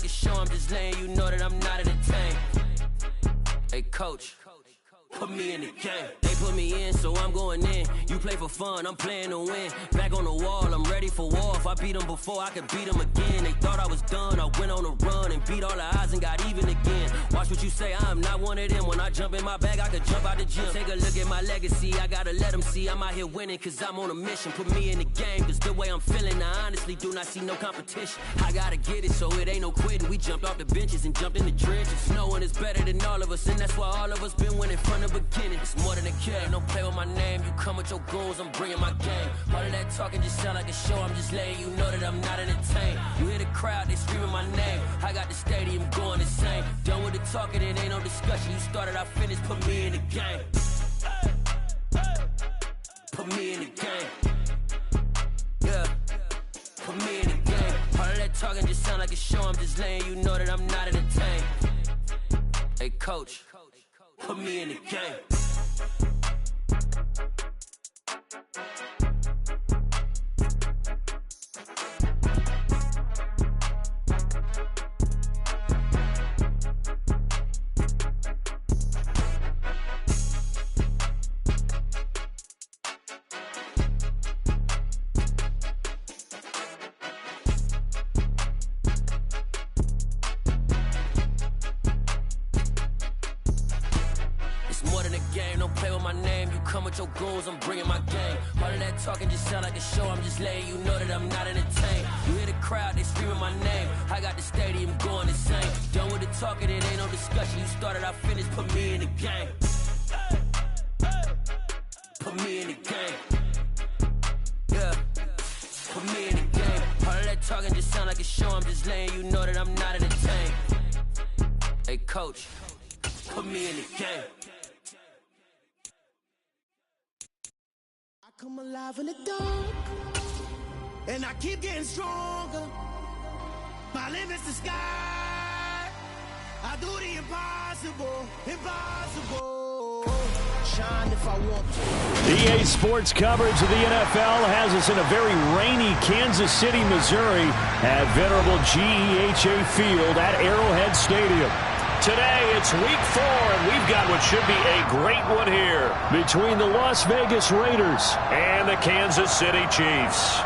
like a show, I'm just letting you know that I'm not entertained. Hey, coach, put me in the game. They put me in, so I'm going in. You play for fun, I'm playing to win. Back on the wall, I'm ready for war. If I beat them before, I could beat them again. They thought I was done, I went on a run and beat all the odds and got even again. Watch what you say, I'm not one of them. When I jump in my bag, I could jump out the gym. Take a look at my legacy, I gotta let them see I'm out here winning, cause I'm on a mission. Put me in the game, cause the way I'm feeling, I honestly do not see no competition. I gotta get it, so it ain't no quitting. We jumped off the benches and jumped in the trenches. No one is better than all of us, and that's why all of us been winning from the beginning. It's more than a game, don't play with my name. You come with your goons, I'm bringing my game. All of that talking just sound like a show, I'm just letting you know that I'm not entertained. You hear the crowd, they screaming my name. I got the stadium going insane. Done with the talking, it ain't no discussion. You started, I finished, put me in the game. Put me in the game. Yeah, put me in the game. All of that talking just sound like a show, I'm just letting you know that I'm not entertained. Hey, coach, put me in the game. Your goons, I'm bringing my game. All of that talking just sound like a show, I'm just letting you know that I'm not entertained. You hear the crowd, they screaming my name. I got the stadium going insane. Done with the talking, it ain't no discussion. You started, I finished, put me in the game. Put me in the game. Yeah, put me in the game. All of that talking just sound like a show, I'm just letting you know that I'm not entertained. Hey, coach, put me in the game. Come alive in the dark, and I keep getting stronger. My limit's the sky. I do the impossible, impossible. Shine if I want to. EA Sports coverage of the NFL has us in a very rainy Kansas City, Missouri at venerable GEHA Field at Arrowhead Stadium. Today, it's week 4, and we've got what should be a great one here between the Las Vegas Raiders and the Kansas City Chiefs.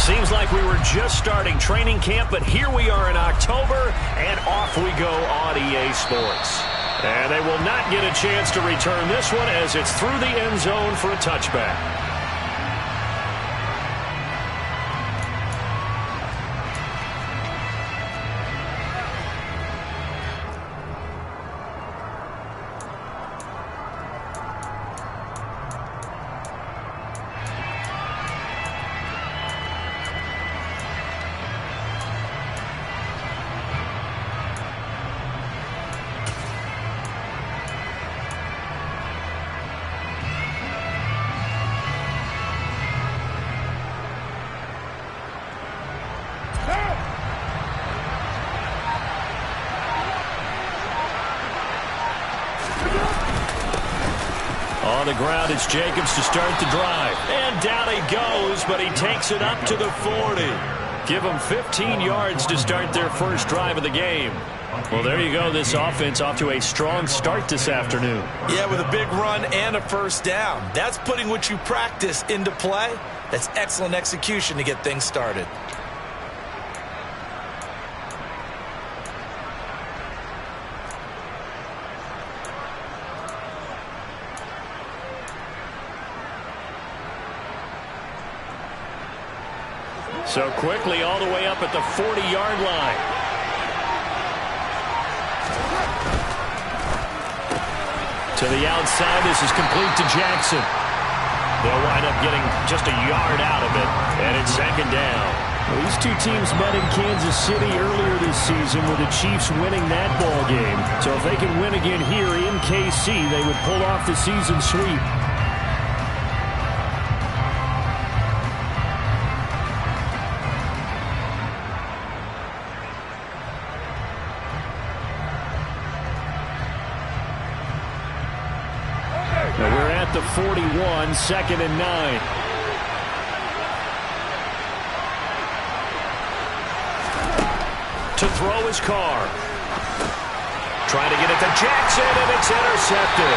Seems like we were just starting training camp, but here we are in October, and off we go on EA Sports. And they will not get a chance to return this one as it's through the end zone for a touchback. On the ground, it's Jacobs to start the drive. And down he goes, but he takes it up to the 40. Give them 15 yards to start their first drive of the game. Well, there you go. This offense off to a strong start this afternoon. Yeah, with a big run and a first down. That's putting what you practice into play. That's excellent execution to get things started. So quickly all the way up at the 40-yard line. To the outside, this is complete to Jackson. They'll wind up getting just a yard out of it, and it's second down. Well, these two teams met in Kansas City earlier this season with the Chiefs winning that ball game. So if they can win again here in KC, they would pull off the season sweep. Now we're at the 41, second and 9. To throw his car. Trying to get it to Jackson, and it's intercepted.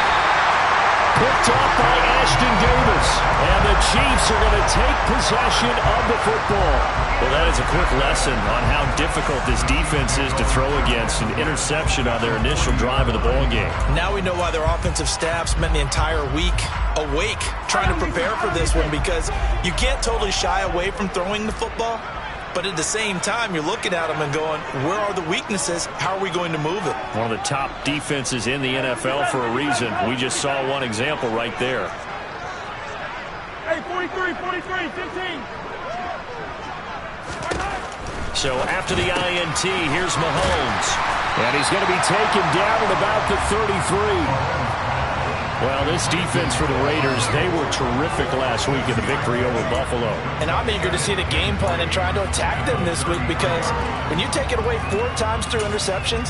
Picked off by Ashton Davis. And the Chiefs are going to take possession of the football. Well, that is a quick lesson on how difficult this defense is to throw against. An interception on their initial drive of the ball game. Now we know why their offensive staff spent the entire week awake trying to prepare for this one, because you can't totally shy away from throwing the football. But at the same time, you're looking at them and going, where are the weaknesses? How are we going to move it? One of the top defenses in the NFL for a reason. We just saw one example right there. Hey, 43, 15. So after the INT, here's Mahomes. And he's going to be taken down at about the 33. Well, this defense for the Raiders, they were terrific last week in the victory over Buffalo. And I'm eager to see the game plan and trying to attack them this week, because when you take it away 4 times through interceptions,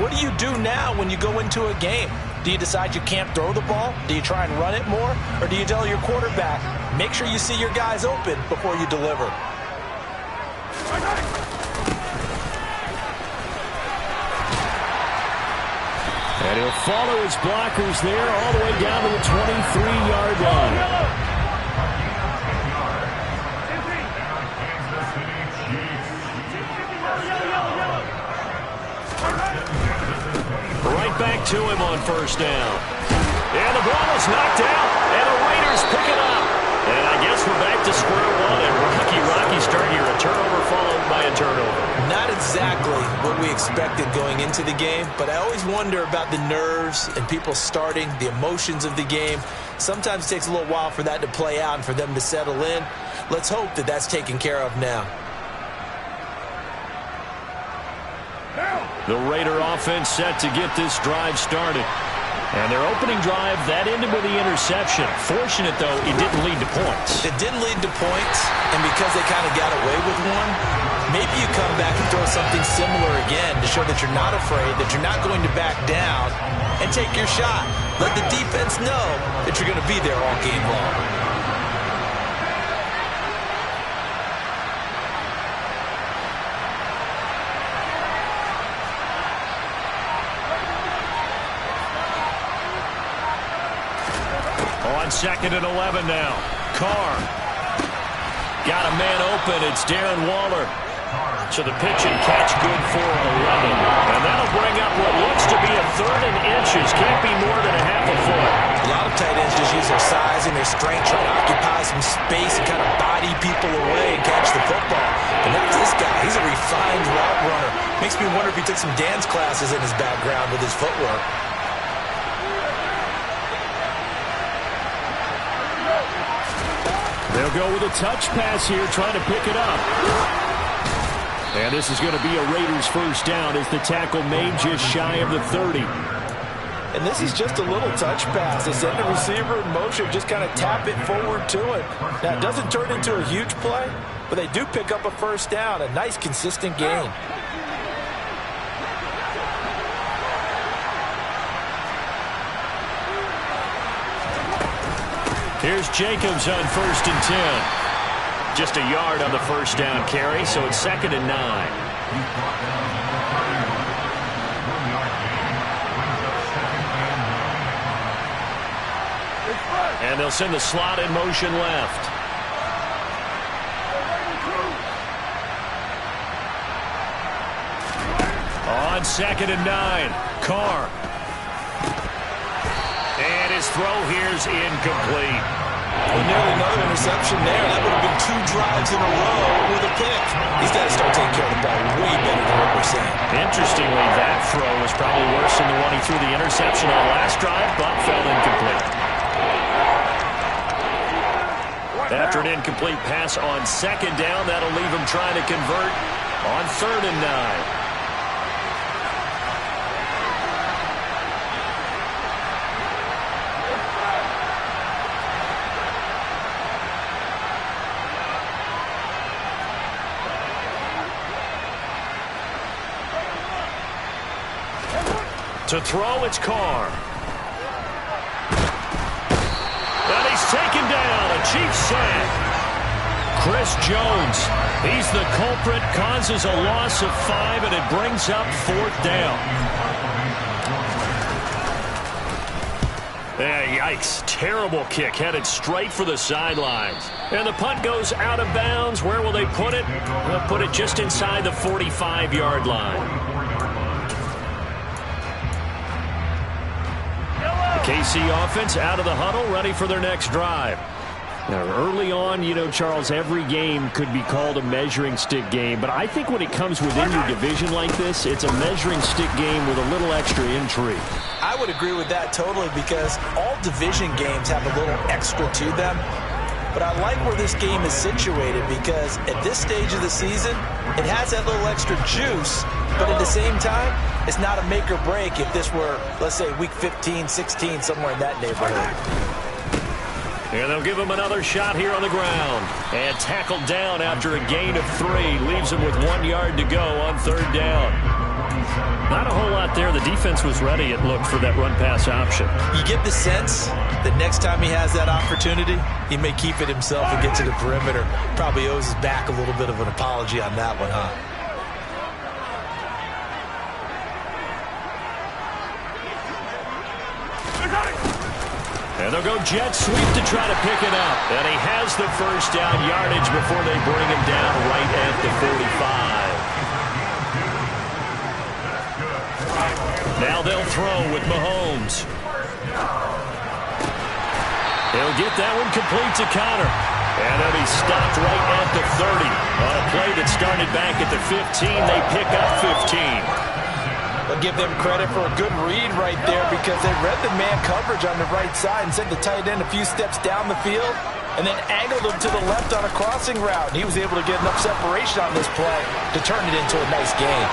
what do you do now when you go into a game? Do you decide you can't throw the ball? Do you try and run it more? Or do you tell your quarterback, make sure you see your guys open before you deliver? And he'll follow his blockers there all the way down to the 23-yard line. Right back to him on first down. And the ball is knocked out, and the Raiders pick it up. And I guess we're back to square one, and Rocky start here. A turnover followed by a turnover. Not exactly what we expected going into the game, but I always wonder about the nerves and people starting, the emotions of the game. Sometimes it takes a little while for that to play out and for them to settle in. Let's hope that that's taken care of now. The Raider offense set to get this drive started. And their opening drive, that ended with the interception. Fortunate, though, it didn't lead to points. It didn't lead to points, and because they kind of got away with one, maybe you come back and throw something similar again to show that you're not afraid, that you're not going to back down, and take your shot. Let the defense know that you're going to be there all game long. On second and 11 now. Carr. Got a man open. It's Darren Waller. So the pitch and catch good for 11. And that'll bring up what looks to be a third and inches. Can't be more than a half a foot. A lot of tight ends just use their size and their strength, try to occupy some space and kind of body people away and catch the football. But look at this guy. He's a refined route runner. Makes me wonder if he took some dance classes in his background with his footwork. They'll go with a touch pass here, trying to pick it up. And this is going to be a Raiders first down as the tackle made just shy of the 30. And this is just a little touch pass. They send the receiver in motion, just kind of tap it forward to it. Now, it doesn't turn into a huge play, but they do pick up a first down, a nice, consistent gain. Here's Jacobs on first and 10. Just a yard on the first down carry, so it's second and 9. And they'll send the slot in motion left. On second and 9, Carr. And his throw here's incomplete. Well, nearly another interception there. That would have been 2 drives in a row with a pick. He's got to start taking care of the ball way better than what we're seeing. Interestingly, that throw was probably worse than the one he threw the interception on last drive, but fell incomplete. After an incomplete pass on second down, that'll leave him trying to convert on 3rd and 9. To throw, it's Carr. And he's taken down, a Chiefs sack. Chris Jones, he's the culprit, causes a loss of 5, and it brings up 4th down. Yikes, terrible kick, headed straight for the sidelines. And the punt goes out of bounds. Where will they put it? They'll put it just inside the 45-yard line. KC offense out of the huddle, ready for their next drive. Now, early on, you know, Charles, every game could be called a measuring stick game, but I think when it comes within your division like this, it's a measuring stick game with a little extra intrigue. I would agree with that totally, because all division games have a little extra to them. But I like where this game is situated, because at this stage of the season, it has that little extra juice, but at the same time, it's not a make or break if this were, let's say, week 15, 16, somewhere in that neighborhood. And they'll give him another shot here on the ground. And tackled down after a gain of 3. Leaves him with 1 yard to go on 3rd down. Not a whole lot there. The defense was ready, it looked, for that run-pass option. You get the sense that next time he has that opportunity, he may keep it himself and get to the perimeter. Probably owes his back a little bit of an apology on that one, huh? And they'll go jet sweep to try to pick it up. And he has the first down yardage before they bring him down right at the 45. Now they'll throw with Mahomes. He'll get that one complete to Connor. And then he's stopped right at the 30. On a play that started back at the 15, they pick up 15. I'll give them credit for a good read right there, because they read the man coverage on the right side and sent the tight end a few steps down the field and then angled him to the left on a crossing route. He was able to get enough separation on this play to turn it into a nice game.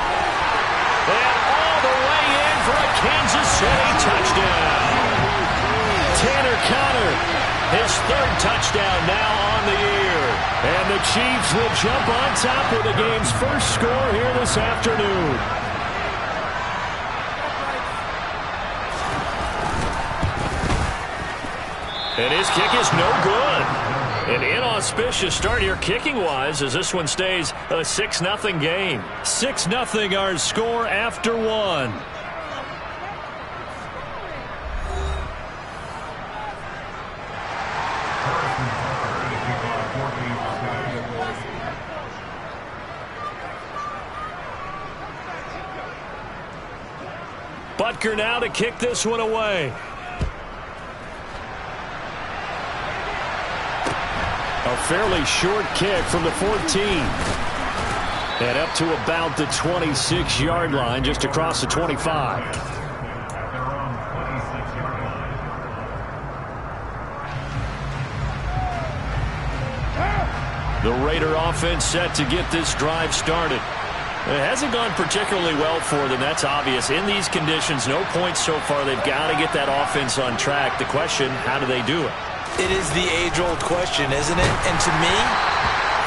And all the way in for a Kansas City touchdown. Tanner Connor, his 3rd touchdown now on the year. And the Chiefs will jump on top with the game's first score here this afternoon. And his kick is no good. An inauspicious start here kicking-wise, as this one stays a 6-0 game. 6-0 our score after 1. Butker now to kick this one away. A fairly short kick from the 14. And up to about the 26-yard line, just across the 25. The Raider offense set to get this drive started. It hasn't gone particularly well for them, that's obvious. In these conditions, no points so far. They've got to get that offense on track. The question, how do they do it? It is the age-old question, isn't it? And to me,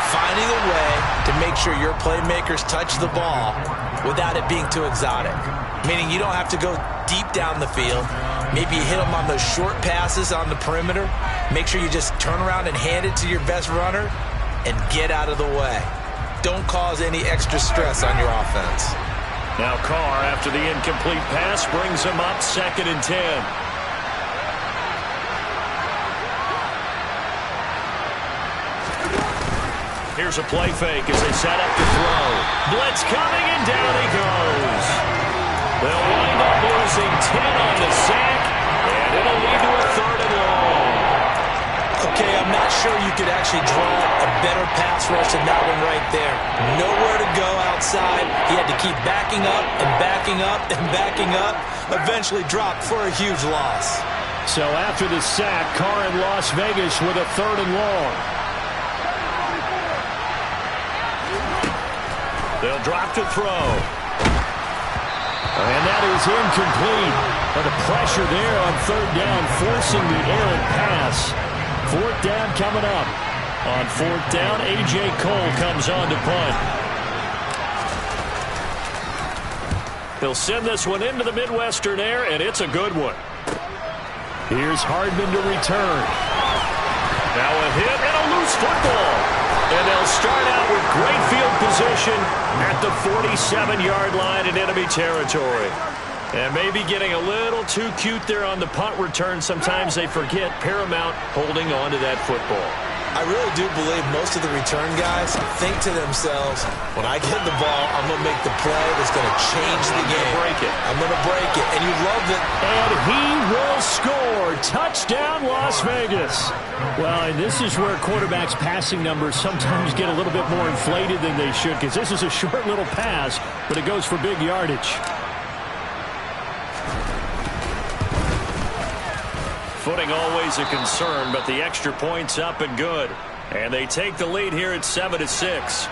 finding a way to make sure your playmakers touch the ball without it being too exotic. Meaning you don't have to go deep down the field. Maybe you hit them on those short passes on the perimeter. Make sure you just turn around and hand it to your best runner and get out of the way. Don't cause any extra stress on your offense. Now Carr, after the incomplete pass, brings him up 2nd and 10. Here's a play fake as they set up to throw. Blitz coming, and down he goes. They'll wind up losing 10 on the sack, and it'll lead to a 3rd and long. Okay, I'm not sure you could actually draw a better pass rush than that one right there. Nowhere to go outside. He had to keep backing up and backing up and backing up. Eventually dropped for a huge loss. So after the sack, Carr in Las Vegas with a 3rd and long. They'll drop to throw. And that is incomplete. But the pressure there on third down, forcing the errant pass. Fourth down coming up. On fourth down, A.J. Cole comes on to punt. He'll send this one into the Midwestern air, and it's a good one. Here's Hardman to return. Now a hit and a loose football. And they'll start out with great field position at the 47-yard line in enemy territory. And maybe getting a little too cute there on the punt return. Sometimes they forget paramount holding on to that football. I really do believe most of the return guys think to themselves, when I get the ball, I'm going to make the play that's going to change the game. I'm going to break it. And you love it. And he will score. Touchdown, Las Vegas. Well, and this is where quarterbacks' passing numbers sometimes get a little bit more inflated than they should, because this is a short little pass, but it goes for big yardage. Footing always a concern, but the extra point's up and good. And they take the lead here at 7-6.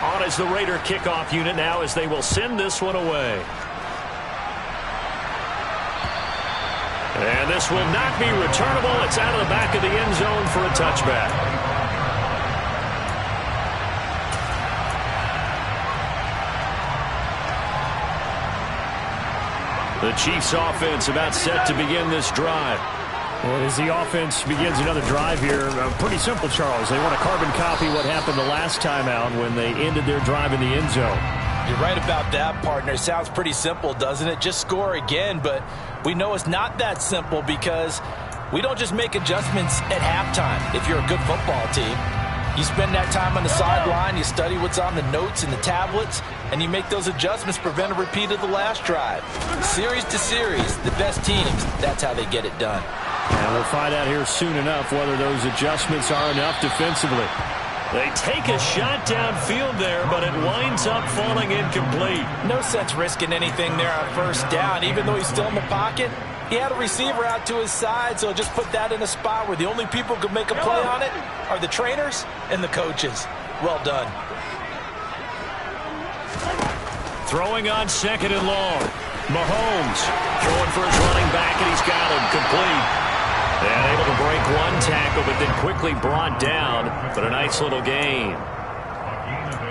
On is the Raider kickoff unit now as they will send this one away. And this will not be returnable. It's out of the back of the end zone for a touchback. The Chiefs offense about set to begin this drive. Well, as the offense begins another drive here, pretty simple, Charles. They want to carbon copy what happened the last time out when they ended their drive in the end zone. You're right about that, partner. Sounds pretty simple, doesn't it? Just score again, but we know it's not that simple because we don't just make adjustments at halftime if you're a good football team. You spend that time on the sideline, you study what's on the notes and the tablets, and you make those adjustments, prevent a repeat of the last drive. Series to series, the best teams, that's how they get it done. And we'll find out here soon enough whether those adjustments are enough defensively. They take a shot downfield there, but it winds up falling incomplete. No sense risking anything there on first down, even though he's still in the pocket. He had a receiver out to his side, so just put that in a spot where the only people who can make a play on it are the trainers and the coaches. Well done. Throwing on second and long. Mahomes throwing for his running back, and he's got him complete. And able to break one tackle, but then quickly brought down. But a nice little gain.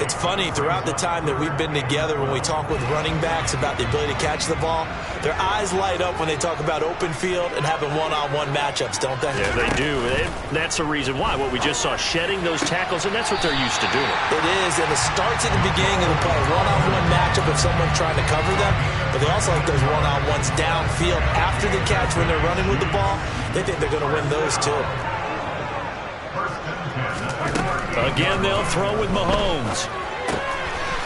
It's funny, throughout the time that we've been together, when we talk with running backs about the ability to catch the ball, their eyes light up when they talk about open field and having one-on-one matchups, don't they? Yeah, they do. That's the reason why. What we just saw, shedding those tackles, and that's what they're used to doing. It is, and it starts at the beginning of the play. One-on-one matchup if someone's trying to cover them, but they also like those one-on-ones downfield after the catch when they're running with the ball. They think they're going to win those, too. Again, they'll throw with Mahomes.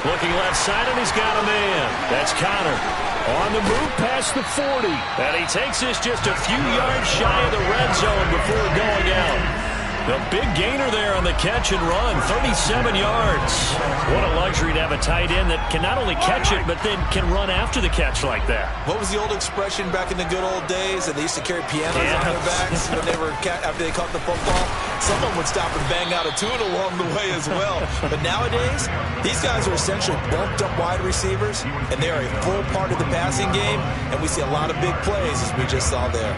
Looking left side, and he's got a man. That's Connor. On the move past the 40. And he takes this just a few yards shy of the red zone before going out. The big gainer there on the catch and run, 37 yards. What a luxury to have a tight end that can not only catch it, but then can run after the catch like that. What was the old expression back in the good old days that they used to carry pianos on their backs when they were after they caught the football? Someone would stop and bang out a tune along the way as well. But nowadays, these guys are essentially bulked up wide receivers, and they are a full part of the passing game, and we see a lot of big plays as we just saw there.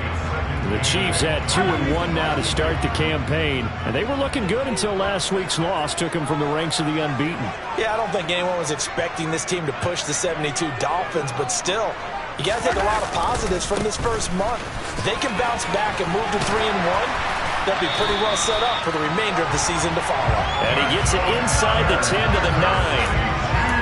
The Chiefs at 2-1 now to start the campaign, and they were looking good until last week's loss took them from the ranks of the unbeaten. Yeah, I don't think anyone was expecting this team to push the 72 Dolphins, but still, you got to take a lot of positives from this first month. If they can bounce back and move to 3-1, they'll be pretty well set up for the remainder of the season to follow. And he gets it inside the 10 to the 9.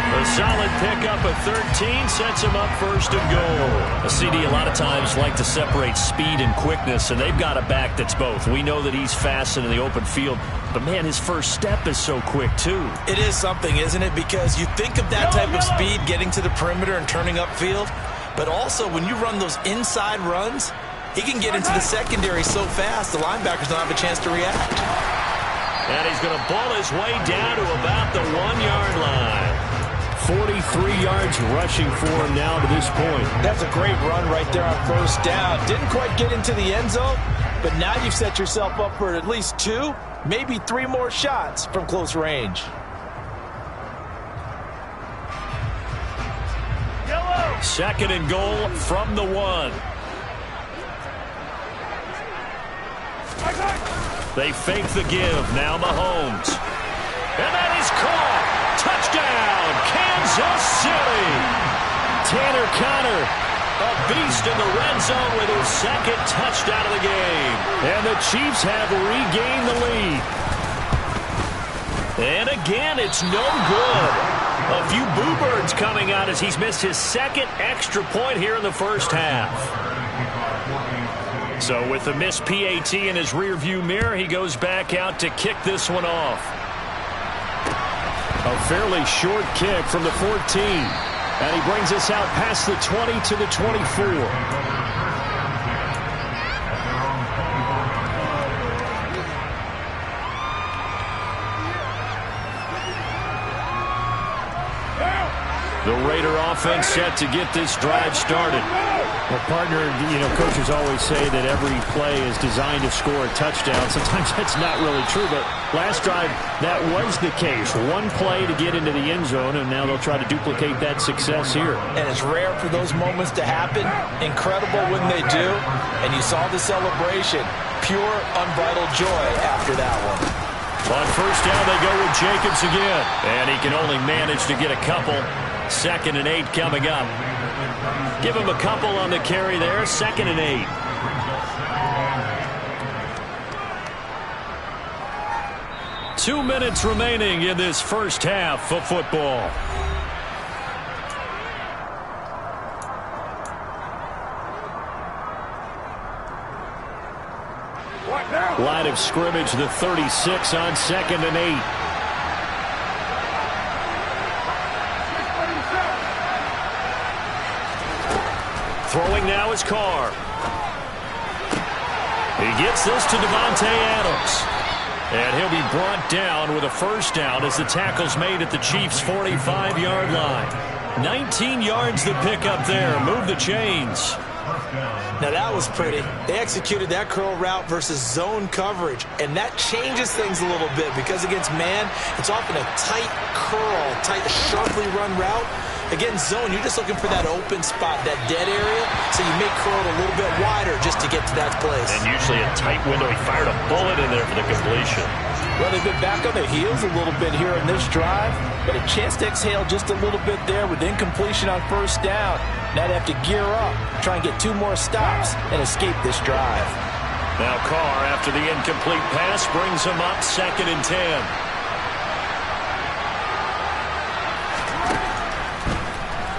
A solid pickup of 13 sets him up first and goal. A CD a lot of times like to separate speed and quickness, and they've got a back that's both. We know that he's fast in the open field, but man, his first step is so quick too. It is something, isn't it? Because you think of that type of speed getting to the perimeter and turning upfield, but also when you run those inside runs, he can get into the secondary so fast the linebackers don't have a chance to react. And he's going to ball his way down to about the 1-yard line. 43 yards rushing for him now to this point. That's a great run right there on first down. Didn't quite get into the end zone, but now you've set yourself up for at least 2, maybe 3 more shots from close range. Second and goal from the 1. They fake the give. Now Mahomes. And that is caught. Touchdown, Kansas City. Tanner Conner, a beast in the red zone with his second touchdown of the game. And the Chiefs have regained the lead. And again, it's no good. A few boo birds coming out as he's missed his second extra point here in the first half. So with the missed PAT in his rearview mirror, he goes back out to kick this one off. A fairly short kick from the 14. And he brings us out past the 20 to the 24. The Raider offense set to get this drive started. Well, partner, coaches always say that every play is designed to score a touchdown. Sometimes that's not really true, but last drive, that was the case. One play to get into the end zone, and now they'll try to duplicate that success here. And it's rare for those moments to happen. Incredible when they do. And you saw the celebration. Pure, unbridled joy after that one. On first down, they go with Jacobs again. And he can only manage to get a couple. 2nd and 8 coming up. Give him a couple on the carry there. 2nd and 8. Two minutes remaining in this first half of football. Line of scrimmage, the 36 on 2nd and 8. Throwing now is Carr. He gets this to Devontae Adams. And he'll be brought down with a first down as the tackle's made at the Chiefs' 45-yard line. 19 yards the pickup there. Move the chains. Now that was pretty. They executed that curl route versus zone coverage, and that changes things a little bit because against man, it's often a tight curl, tight, sharply run route. Against zone, you're just looking for that open spot, that dead area, so you make curl a little bit wider just to get to that place. And usually a tight window. He fired a bullet in there for the completion. Well, they've been back on their heels a little bit here in this drive, but a chance to exhale just a little bit there with incompletion on first down. Now they have to gear up, try and get 2 more stops, and escape this drive. Now Carr, after the incomplete pass, brings him up 2nd and 10.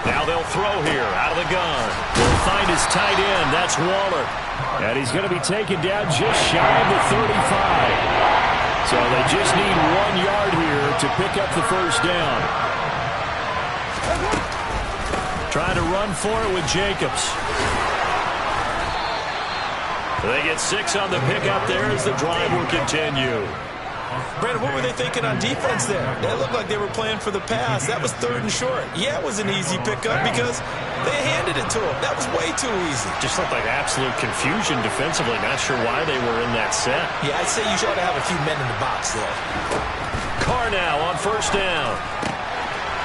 Now they'll throw here out of the gun. They'll find his tight end. That's Waller. And he's going to be taken down just shy of the 35. So they just need 1 yard here to pick up the first down. Trying to run for it with Jacobs. They get 6 on the pickup there as the drive will continue. Brandon, what were they thinking on defense there? It looked like they were playing for the pass. That was 3rd and short. Yeah, it was an easy pickup because they handed it to him. That was way too easy. Just looked like absolute confusion defensively. Not sure why they were in that set. Yeah, I'd say you should have a few men in the box there. Carr now on first down.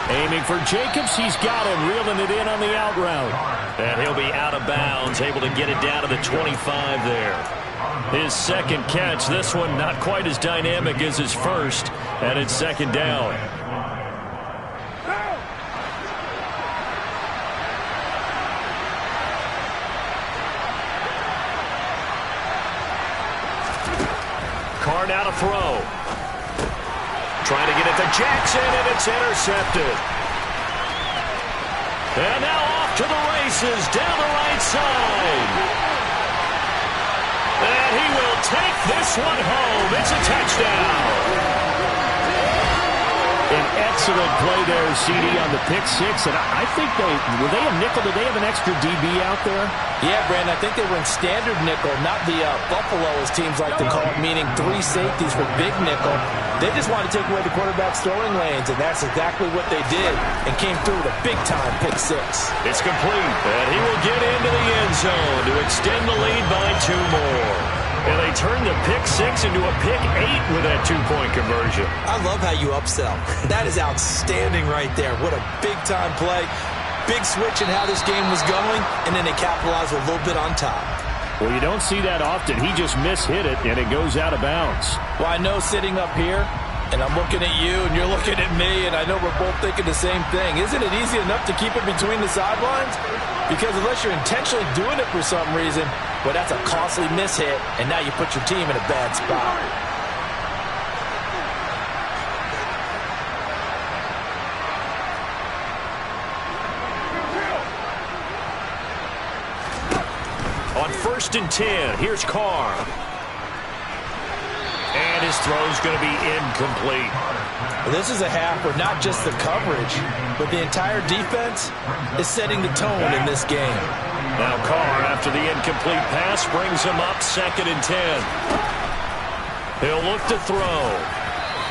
Aiming for Jacobs. He's got him, reeling it in on the out route. And he'll be out of bounds, able to get it down to the 25 there. His second catch, this one not quite as dynamic as his first, and it's 2nd down. Carr now to throw. Trying to get it to Jackson, and it's intercepted. And now off to the races, down the right side. And he will take this one home. It's a touchdown. An excellent play there, CD, on the pick 6. And I think were they a nickel? Did they have an extra DB out there? Yeah, Brandon, I think they were in standard nickel, not the Buffalo, as teams like to call it, meaning 3 safeties for big nickel. They just wanted to take away the quarterback's throwing lanes, and that's exactly what they did, and came through with a big-time pick 6. It's complete, and he will get into the end zone to extend the lead by 2 more. And they turned the pick 6 into a pick 8 with that 2-point conversion. I love how you upsell. That is outstanding right there. What a big-time play. Big switch in how this game was going, and then they capitalized a little bit on top. Well, you don't see that often. He just mishit it, and it goes out of bounds. Well, I know sitting up here, and I'm looking at you, and you're looking at me, and I know we're both thinking the same thing. Isn't it easy enough to keep it between the sidelines? Because unless you're intentionally doing it for some reason, well, that's a costly mishit, and now you put your team in a bad spot. On 1st and 10, here's Carr. And his throw's going to be incomplete. Well, this is a half where not just the coverage, but the entire defense is setting the tone in this game. Now Carr, after the incomplete pass, brings him up 2nd and 10. He'll look to throw.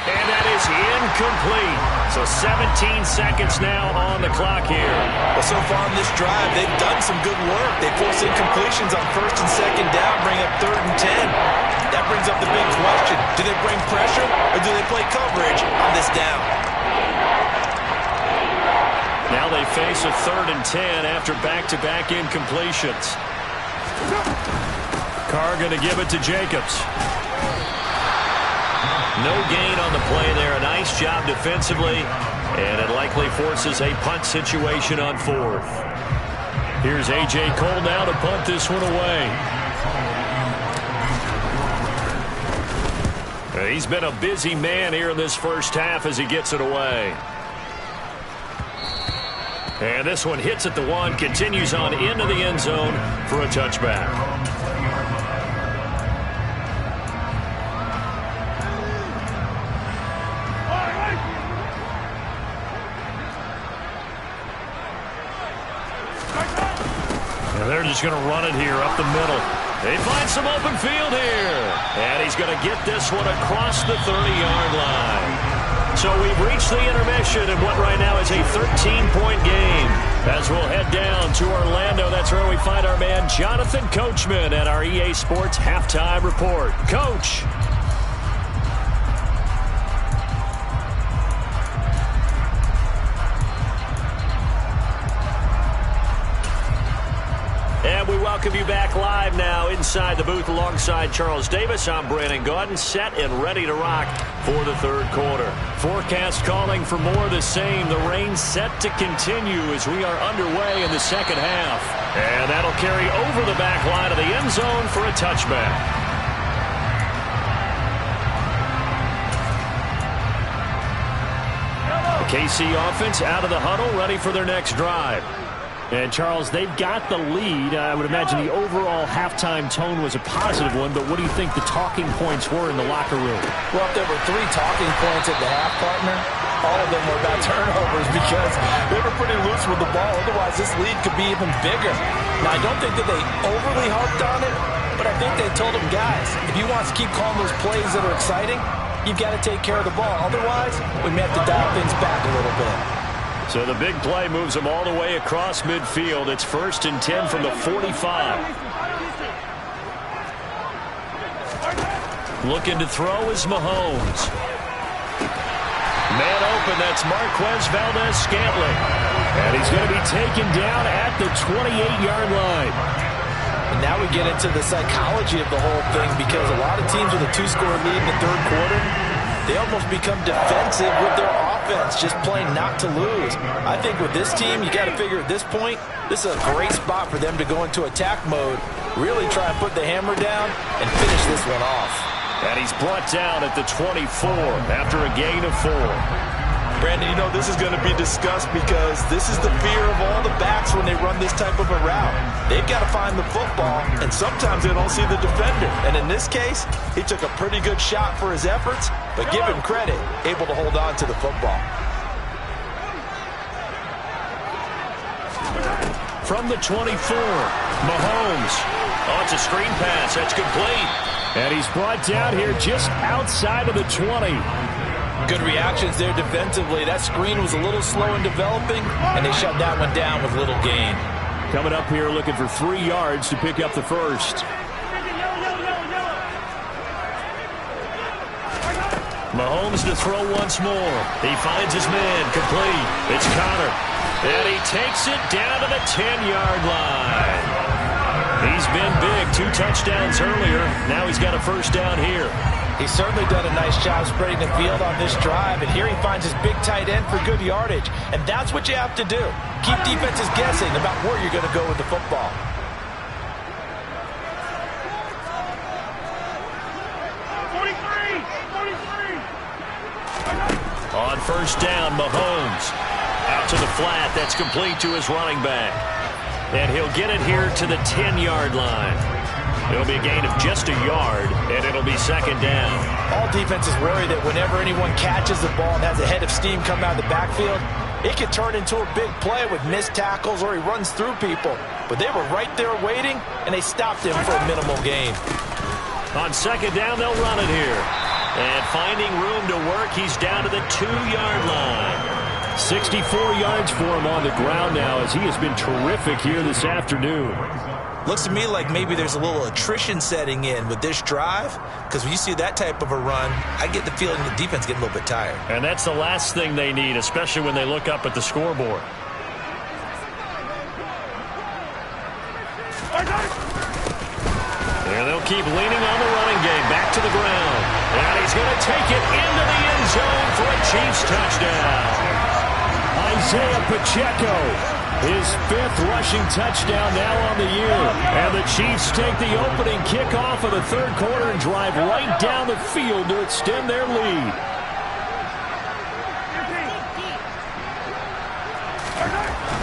And that is incomplete. So 17 seconds now on the clock here. Well, so far in this drive, they've done some good work. They force incompletions on 1st and 2nd down, bring up 3rd and 10. That brings up the big question. Do they bring pressure or do they play coverage on this down? Now they face a 3rd and 10 after back-to-back incompletions. Carr going to give it to Jacobs. No gain on the play there. A nice job defensively, and it likely forces a punt situation on 4th. Here's A.J. Cole now to punt this one away. He's been a busy man here in this first half as he gets it away. And this one hits at the 1, continues on into the end zone for a touchback. And they're just going to run it here up the middle. They find some open field here. And he's going to get this one across the 30-yard line. So we've reached the intermission in what right now is a 13-point game. As we'll head down to Orlando, that's where we find our man Jonathan Coachman at our EA Sports Halftime Report. Coach. And we welcome you back live now inside the booth alongside Charles Davis. I'm Brandon Gaudin, set and ready to rock for the third quarter. Forecast calling for more of the same. The rain set to continue as we are underway in the second half. And that'll carry over the back line of the end zone for a touchback. The KC offense out of the huddle, ready for their next drive. And, Charles, they've got the lead. I would imagine the overall halftime tone was a positive one, but what do you think the talking points were in the locker room? Well, if there were 3 talking points at the half, partner, all of them were about turnovers because they were pretty loose with the ball. Otherwise, this lead could be even bigger. Now, I don't think that they overly harped on it, but I think they told them, guys, if you want to keep calling those plays that are exciting, you've got to take care of the ball. Otherwise, we may have to dial things back a little bit. So the big play moves them all the way across midfield. It's 1st and 10 from the 45. Looking to throw is Mahomes. Man open, that's Marquez Valdez-Scantling. And he's going to be taken down at the 28-yard line. And now we get into the psychology of the whole thing because a lot of teams with a 2-score lead in the third quarter, they almost become defensive with their offense, just playing not to lose. I think with this team, you got to figure at this point, this is a great spot for them to go into attack mode, really try and put the hammer down and finish this one off. And he's brought down at the 24 after a gain of 4. Brandon, you know this is going to be discussed because this is the fear of all the backs when they run this type of a route. They've got to find the football, and sometimes they don't see the defender. And in this case, he took a pretty good shot for his efforts, but give him credit, able to hold on to the football. From the 24, Mahomes. Oh, it's a screen pass. That's complete. And he's brought down here just outside of the 20. Good reactions there defensively. That screen was a little slow in developing, and they shut that one down with little gain. Coming up here looking for 3 yards to pick up the first. Mahomes to throw once more. He finds his man, complete. It's Connor. And he takes it down to the 10-yard line. He's been big. 2 touchdowns earlier. Now he's got a first down here. He's certainly done a nice job spreading the field on this drive, and here he finds his big tight end for good yardage. And that's what you have to do. Keep defenses guessing about where you're going to go with the football. On first down, Mahomes. Out to the flat. That's complete to his running back. And he'll get it here to the 10-yard line. It'll be a gain of just a yard, and it'll be second down. All defenses worry that whenever anyone catches the ball and has a head of steam come out of the backfield, it can turn into a big play with missed tackles or he runs through people. But they were right there waiting, and they stopped him for a minimal gain. On second down, they'll run it here. And finding room to work, he's down to the 2-yard line. 64 yards for him on the ground now as he has been terrific here this afternoon. Looks to me like maybe there's a little attrition setting in with this drive, because when you see that type of a run, I get the feeling the defense getting a little bit tired. And that's the last thing they need, especially when they look up at the scoreboard. And they'll keep leaning on the running game. Back to the ground. And he's going to take it into the end zone for a Chiefs touchdown. Isaiah Pacheco, his 5th rushing touchdown now on the year. And the Chiefs take the opening kickoff of the 3rd quarter and drive right down the field to extend their lead.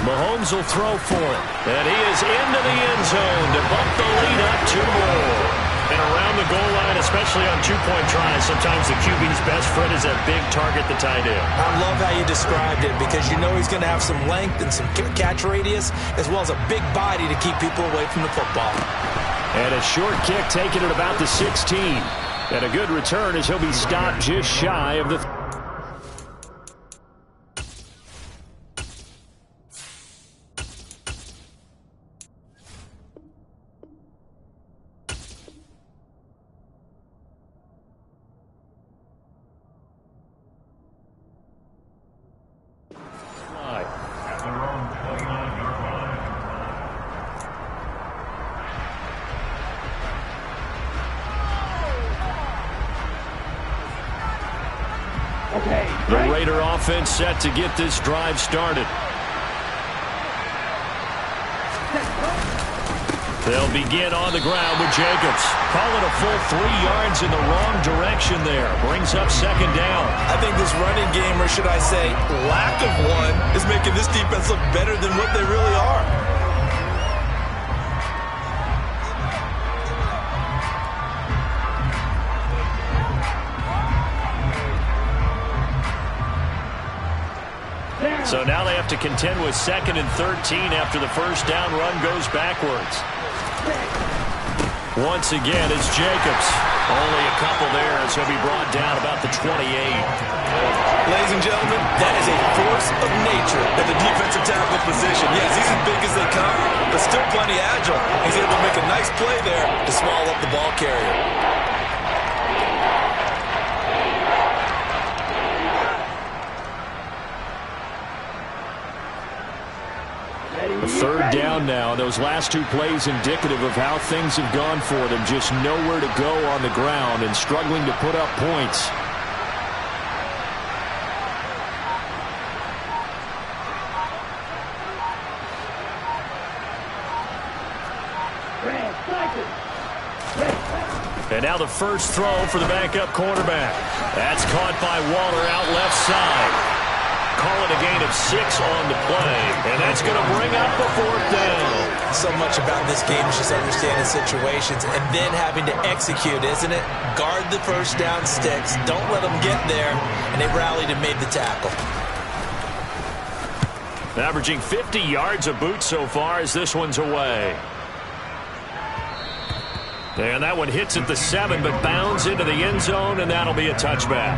Mahomes will throw for it. And he is into the end zone to bump the lead up 2 more. And around the goal line, especially on 2-point tries, sometimes the QB's best friend is that big target, the tight end. I love how you described it, because you know he's going to have some length and some catch radius, as well as a big body to keep people away from the football. And a short kick taken at about the 16. And a good return as he'll be stopped just shy of the... The Raider offense set to get this drive started. They'll begin on the ground with Jacobs. Call it a full 3 yards in the wrong direction there. Brings up second down. I think this running game, or should I say lack of one, is making this defense look better than what they really are. So now they have to contend with 2nd and 13 after the first down run goes backwards. Once again, it's Jacobs. Only a couple there as he'll be brought down about the 28. Ladies and gentlemen, that is a force of nature at the defensive tackle position. Yes, he's as big as they come, but still plenty agile. He's able to make a nice play there to swallow up the ball carrier. Third down now. Those last 2 plays indicative of how things have gone for them. Just nowhere to go on the ground and struggling to put up points. And now the first throw for the backup quarterback. That's caught by Waller out left side. Call it a gain of 6 on the play, and that's going to bring up the 4th down. So much about this game is just understanding situations and then having to execute, isn't it? Guard the first down sticks. Don't let them get there, and they rallied and made the tackle. Averaging 50 yards a boot so far as this one's away. And that one hits at the 7, but bounds into the end zone, and that'll be a touchback.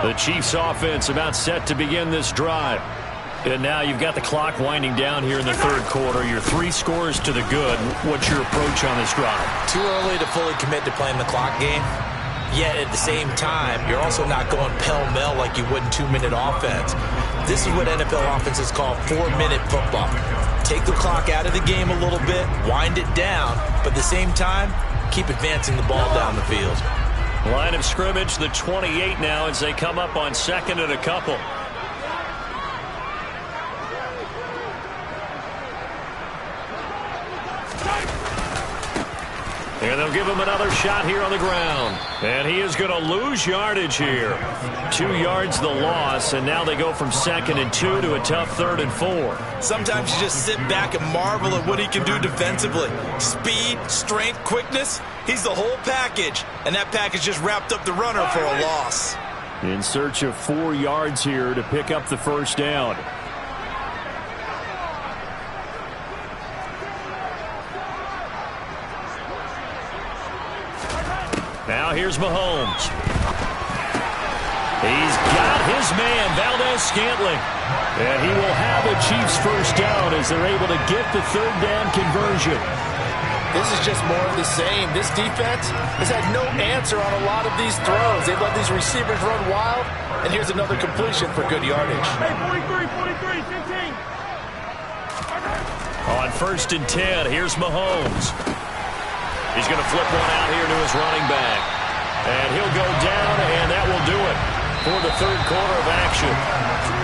The Chiefs offense about set to begin this drive. And now you've got the clock winding down here in the third quarter. You're 3 scores to the good. What's your approach on this drive? Too early to fully commit to playing the clock game. Yet at the same time, you're also not going pell-mell like you would in 2-minute offense. This is what NFL offenses call 4-minute football. Take the clock out of the game a little bit, wind it down, but at the same time, keep advancing the ball down the field. Line of scrimmage, the 28 now as they come up on 2nd and a couple. And they'll give him another shot here on the ground. And he is going to lose yardage here. 2 yards the loss, and now they go from 2nd and 2 to a tough 3rd and 4. Sometimes you just sit back and marvel at what he can do defensively. Speed, strength, quickness. He's the whole package. And that package just wrapped up the runner for a loss. In search of 4 yards here to pick up the first down. Now here's Mahomes. He's got his man, Valdez-Scantling. And he will have a Chiefs first down as they're able to get the 3rd down conversion. This is just more of the same. This defense has had no answer on a lot of these throws. They've let these receivers run wild. And here's another completion for good yardage. Hey, 43, 15. On 1st and 10, here's Mahomes. He's going to flip one out here to his running back. And he'll go down, and that will do it for the 3rd quarter of action.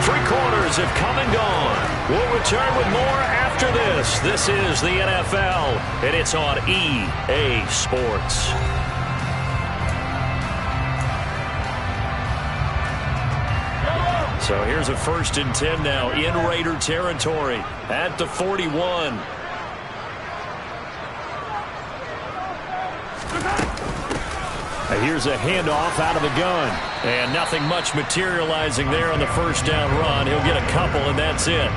3 quarters have come and gone. We'll return with more after this. This is the NFL, and it's on EA Sports. So here's a 1st and 10 now in Raider territory at the 41. Here's a handoff out of the gun. And nothing much materializing there on the first down run. He'll get a couple, and that's it.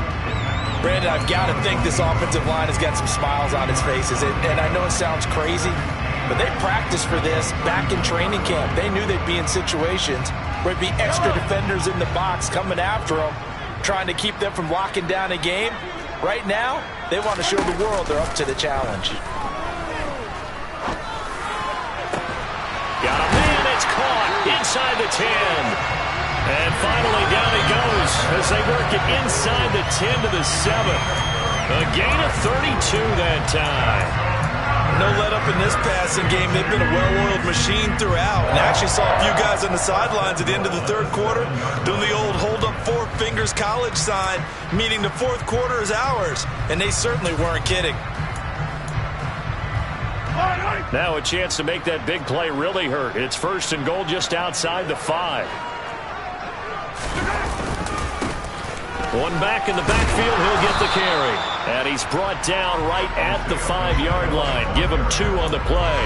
Brandon, I've got to think this offensive line has got some smiles on its faces. And I know it sounds crazy, but they practiced for this back in training camp. They knew they'd be in situations where it'd be extra defenders in the box coming after them, trying to keep them from locking down a game. Right now, they want to show the world they're up to the challenge. Got a man, it's caught inside the 10. And finally down he goes as they work it inside the 10 to the 7. A gain of 32 that time. No let up in this passing game. They've been a well-oiled machine throughout. And I actually saw a few guys on the sidelines at the end of the 3rd quarter doing the old hold up 4 fingers college sign, meaning the 4th quarter is ours. And they certainly weren't kidding. Now a chance to make that big play really hurt. It's 1st and goal just outside the 5. One back in the backfield, he'll get the carry. And he's brought down right at the 5-yard line. Give him 2 on the play.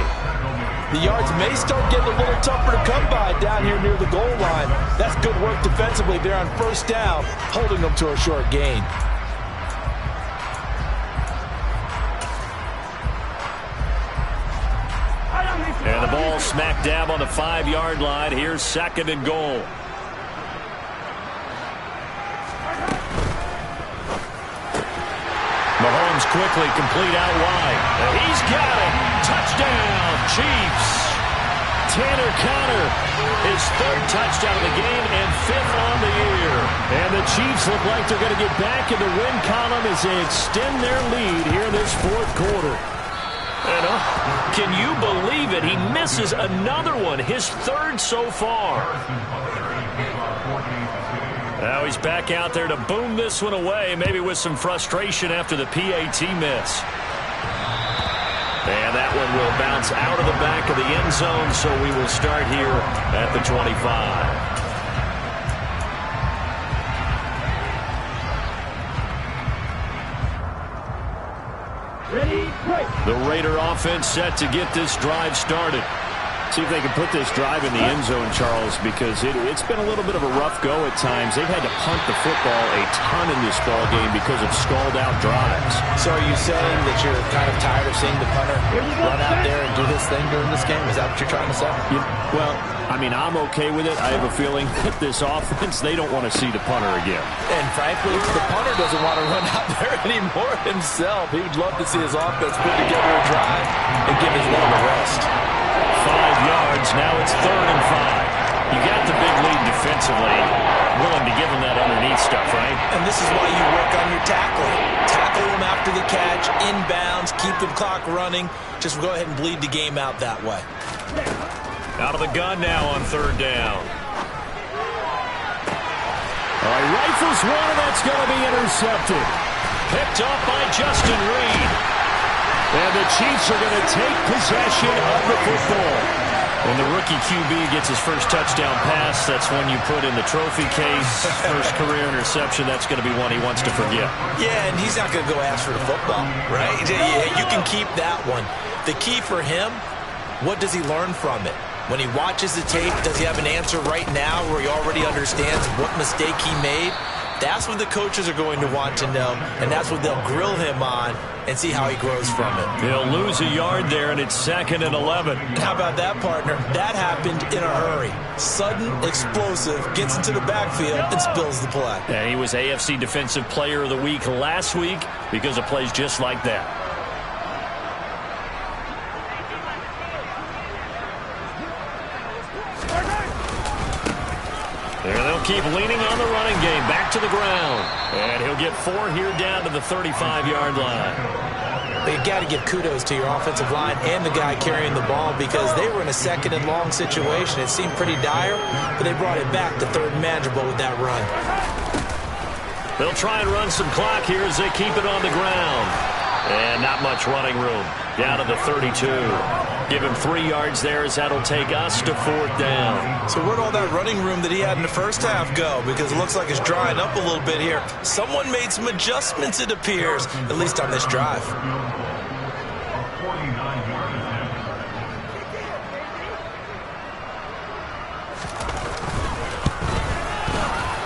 The yards may start getting a little tougher to come by down here near the goal line. That's good work defensively there on 1st down, holding them to a short gain. And the ball smack dab on the 5-yard line. Here's 2nd and goal. Mahomes quickly complete out wide. And he's got it. Touchdown, Chiefs. Tanner Conner, his 3rd touchdown of the game and 5th on the year. And the Chiefs look like they're going to get back in the win column as they extend their lead here in this 4th quarter. And can you believe it? He misses another one, his 3rd so far. Now he's back out there to boom this one away, maybe with some frustration after the PAT miss. And that one will bounce out of the back of the end zone, so we will start here at the 25. The Raider offense set to get this drive started. See if they can put this drive in the end zone, Charles, because it's been a little bit of a rough go at times. They've had to punt the football a ton in this ball game because of stalled-out drives. So are you saying that you're kind of tired of seeing the punter run out there and do this thing during this game? Is that what you're trying to say? Yeah, well, I mean, I'm okay with it. I have a feeling that this offense, they don't want to see the punter again. And frankly, the punter doesn't want to run out there anymore himself. He would love to see his offense put together a drive and give his leg a rest. 5 yards. Now it's 3rd and 5. You got the big lead defensively. Willing to give them that underneath stuff, right? And this is why you work on your tackling. Tackle them after the catch, inbounds, keep the clock running. Just go ahead and bleed the game out that way. Out of the gun now on 3rd down. All right, rifles one, and that's going to be intercepted. Picked up by Justin Reed. And the Chiefs are going to take possession of the football. When the rookie QB gets his first touchdown pass, that's when you put in the trophy case. First career interception, that's going to be one he wants to forget. Yeah, and he's not going to go ask for the football, right? Yeah, you can keep that one. The key for him, what does he learn from it? When he watches the tape, does he have an answer right now where he already understands what mistake he made? That's what the coaches are going to want to know, and that's what they'll grill him on and see how he grows from it. He'll lose a yard there, and it's 2nd and 11. How about that, partner? That happened in a hurry. Sudden, explosive, gets into the backfield, and spills the play. And he was AFC Defensive Player of the Week last week because of plays just like that. There they'll keep leaning on the running game. Back to the ground. And he'll get 4 here down to the 35-yard line. You've got to give kudos to your offensive line and the guy carrying the ball because they were in a 2nd and long situation. It seemed pretty dire, but they brought it back to 3rd and manageable with that run. They'll try and run some clock here as they keep it on the ground. And not much running room. Down to the 32. Give him 3 yards there as that'll take us to 4th down. So where'd all that running room that he had in the first half go? Because it looks like it's drying up a little bit here. Someone made some adjustments, it appears, at least on this drive.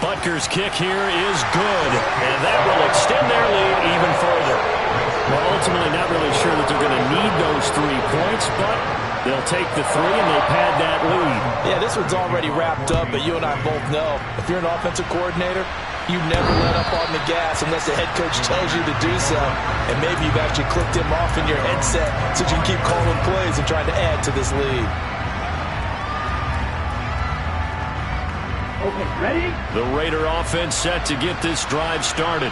Butker's kick here is good, and that will extend their lead even further. Well, ultimately not really sure that they're going to need those 3 points, but they'll take the 3 and they pad that lead. Yeah, this one's already wrapped up, but you and I both know if you're an offensive coordinator, you never let up on the gas unless the head coach tells you to do so. And maybe you've actually clicked him off in your headset so you can keep calling plays and trying to add to this lead. Okay, ready? The Raider offense set to get this drive started.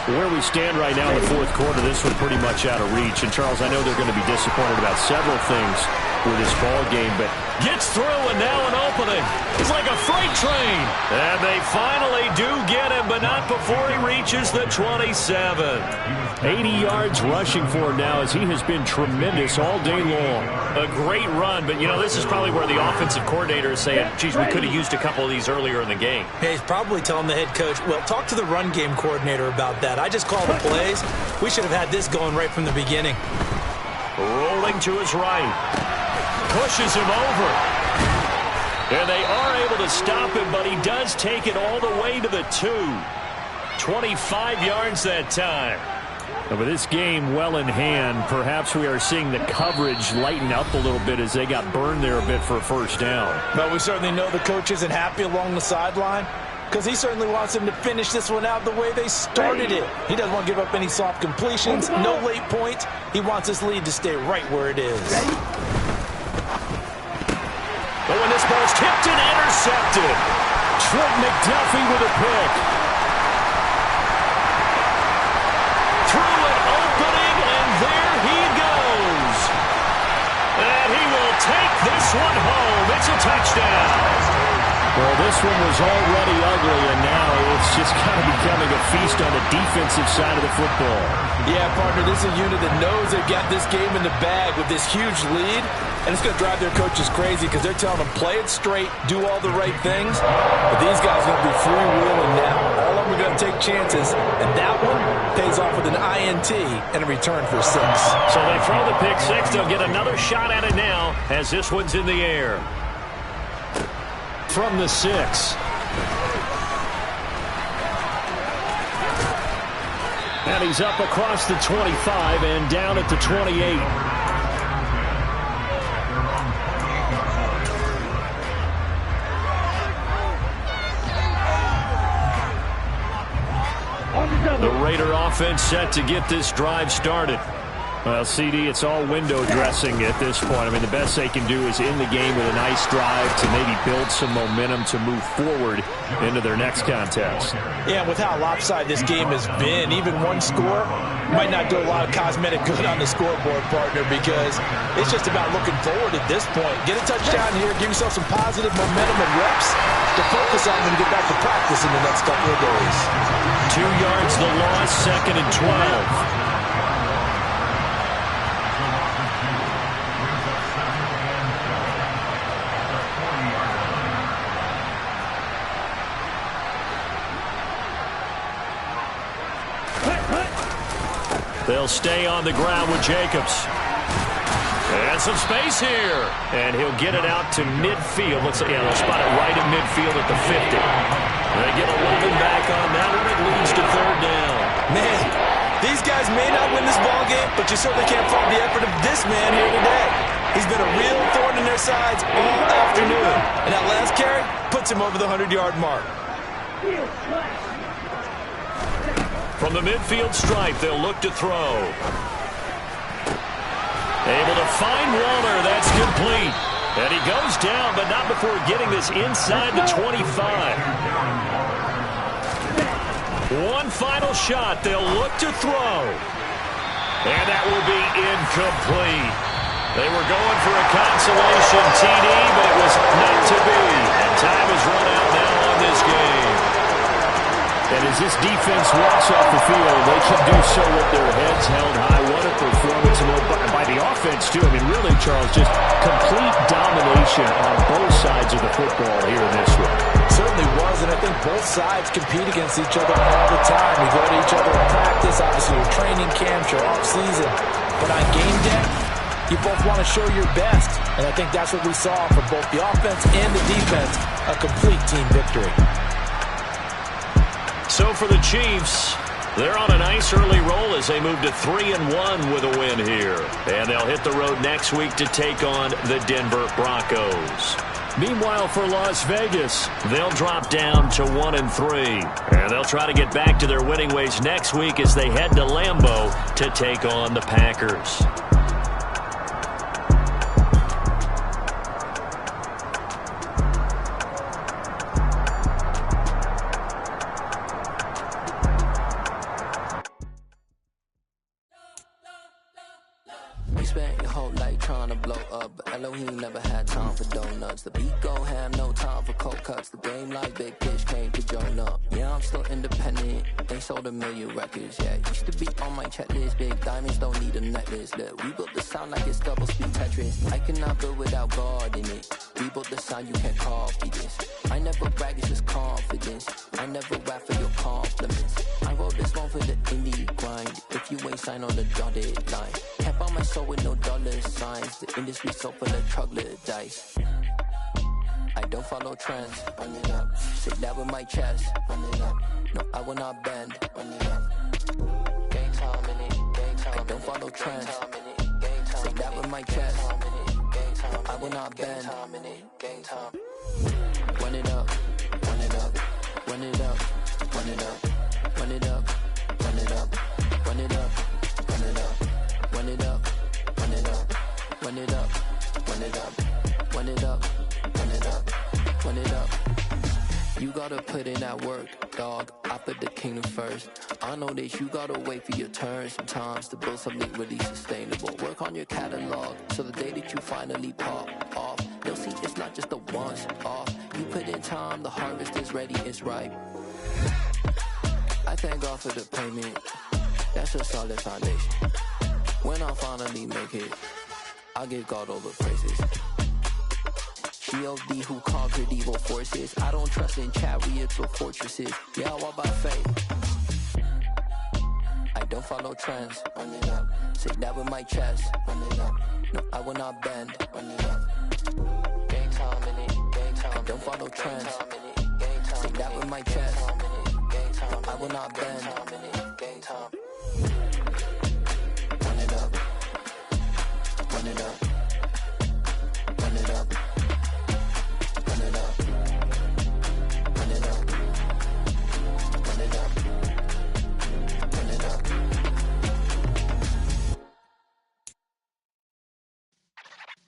Where we stand right now in the 4th quarter, this one pretty much out of reach. And, Charles, I know they're going to be disappointed about several things with this ball game, but gets through and now an opening. It's like a freight train. And they finally do get him, but not before he reaches the 27. 80 yards rushing for him now as he has been tremendous all day long. A great run, but, you know, this is probably where the offensive coordinator is saying, geez, we could have used a couple of these earlier in the game. Yeah, he's probably telling the head coach, well, talk to the run game coordinator about that. I just called the plays. We should have had this going right from the beginning. Rolling to his right. Pushes him over. And they are able to stop him, but he does take it all the way to the 2. 25 yards that time. And with this game well in hand, perhaps we are seeing the coverage lighten up a little bit as they got burned there a bit for a 1st down. But we certainly know the coach isn't happy along the sideline because he certainly wants them to finish this one out the way they started it. He doesn't want to give up any soft completions, no late points. He wants this lead to stay right where it is. But when this ball's tipped and intercepted, Trent McDuffie with a pick. Through an opening, and there he goes. And he will take this one home. It's a touchdown. Well, this one was already ugly, and now it's just kind of becoming a feast on the defensive side of the football. Yeah, partner, this is a unit that knows they've got this game in the bag with this huge lead, and it's going to drive their coaches crazy because they're telling them, play it straight, do all the right things. But these guys are going to be freewheeling now. All of them are going to take chances, and that one pays off with an INT and a return for 6. So they throw the pick 6. They'll get another shot at it now as this one's in the air. From the 6. And he's up across the 25 and down at the 28. The Raider offense set to get this drive started. Well, CD, it's all window dressing at this point. I mean, the best they can do is in the game with a nice drive to maybe build some momentum to move forward into their next contest. Yeah, with how lopsided this game has been, even one score might not do a lot of cosmetic good on the scoreboard, partner, because it's just about looking forward at this point. Get a touchdown here, give yourself some positive momentum and reps to focus on when you get back to practice in the next couple of days. 2 yards the loss, 2nd and 12. They'll stay on the ground with Jacobs. And some space here. And he'll get it out to midfield. Looks like, yeah, they'll spot it right in midfield at the 50. They get 11 back on that one. It leads to 3rd down. Man, these guys may not win this ball game, but you certainly can't fault the effort of this man here today. He's been a real thorn in their sides all afternoon. And that last carry puts him over the 100-yard mark. From the midfield stripe, they'll look to throw. Able to find Waller. That's complete. And he goes down, but not before getting this inside the 25. One final shot. They'll look to throw. And that will be incomplete. They were going for a consolation TD, but it was not to be. And time is run out now on this game. And as this defense walks off the field, they can do so with their heads held high. What a performance by the offense, too. I mean, really, Charles, just complete domination on both sides of the football here in this one. Certainly was, and I think both sides compete against each other all the time. We go to each other in practice, obviously your training camps, your off-season. But on game day, you both want to show your best. And I think that's what we saw from both the offense and the defense, a complete team victory. So for the Chiefs, they're on a nice early roll as they move to 3-1 with a win here. And they'll hit the road next week to take on the Denver Broncos. Meanwhile, for Las Vegas, they'll drop down to 1-3. And they'll try to get back to their winning ways next week as they head to Lambeau to take on the Packers. Spent your whole life trying to blow up, but Elohim never had time for donuts. The beat go ham, no time for cold cuts. The game like Big Fish came to join up. Yeah, I'm still independent, ain't sold a million records yet. Used to be on my checklist, big diamonds don't need a necklace. Look, we built the sound like it's double speed Tetris. I cannot build without God in it. We built the sound, you can't copy this. I never brag, it's just confidence. I never rap for your compliments. I wrote this one for the indie grind. If you ain't signed on the dotted line, can't buy my soul with no dollar signs. The industry so full of troglodytes. I don't follow trends. Run it up. Say that with my chest. Run it up. No, I will not bend. Run it up. Game time in it. Game time. I don't follow trends. Say that with my chest. No, I will not bend. Game time. Run it up. Run it up. Run it up. Run it up. Run it up. Run it up. Run it up. Run it up. Run it up. Run it up. Run it up. Run it up. Run it up. Run it up. Run it up. You gotta put in that work, dog. I put the kingdom first. I know that you gotta wait for your turn sometimes to build something really sustainable. Work on your catalog so the day that you finally pop off, they'll see it's not just a once off. You put in time. time the harvest is ready, it's ripe. I thank God for the payment. That's a solid foundation. When I finally make it, I give God all the praises. G.O.D. who conquered evil forces. I don't trust in chariots or fortresses. Yeah, I walk by faith. I don't follow trends. Run it up. Say that with my chest. Run it up. No, I will not bend. Run it up. Game time in it. Game time. I don't follow trends. Say that with my chest. No, I will not bend. Game time. Run it up. Run it up. Run it up. Run it up. Run it up. Run it up. Run it up.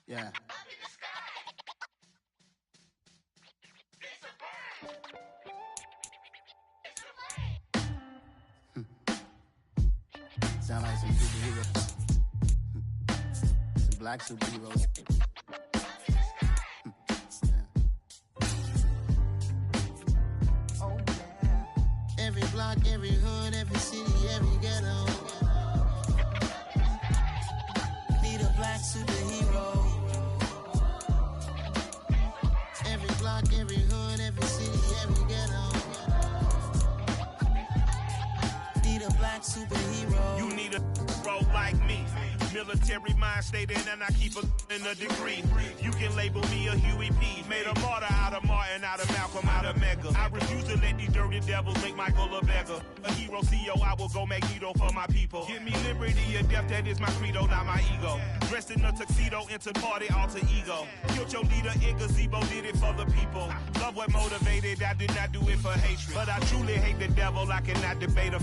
Yeah. Sound like some superheroes. Some black superheroes. Oh, yeah. Every block, every hood, every city, every ghetto. Need a black superhero. Every block, every hood, every city, every ghetto. Need a black superhero. You need a bro like me. Military mind stated, and I keep in a degree. You can label me a Huey P. Made a martyr out of Martin, out of Malcolm, out of Mega. I refuse to let these dirty devils make Michael a beggar. A hero CEO, I will go Magneto for my people. Give me liberty or death, that is my credo, not my ego. Dressed in a tuxedo, into party, alter ego. Killed your leader in gazebo, did it for the people. Love what motivated, I did not do it for hatred. But I truly hate the devil, I cannot debate a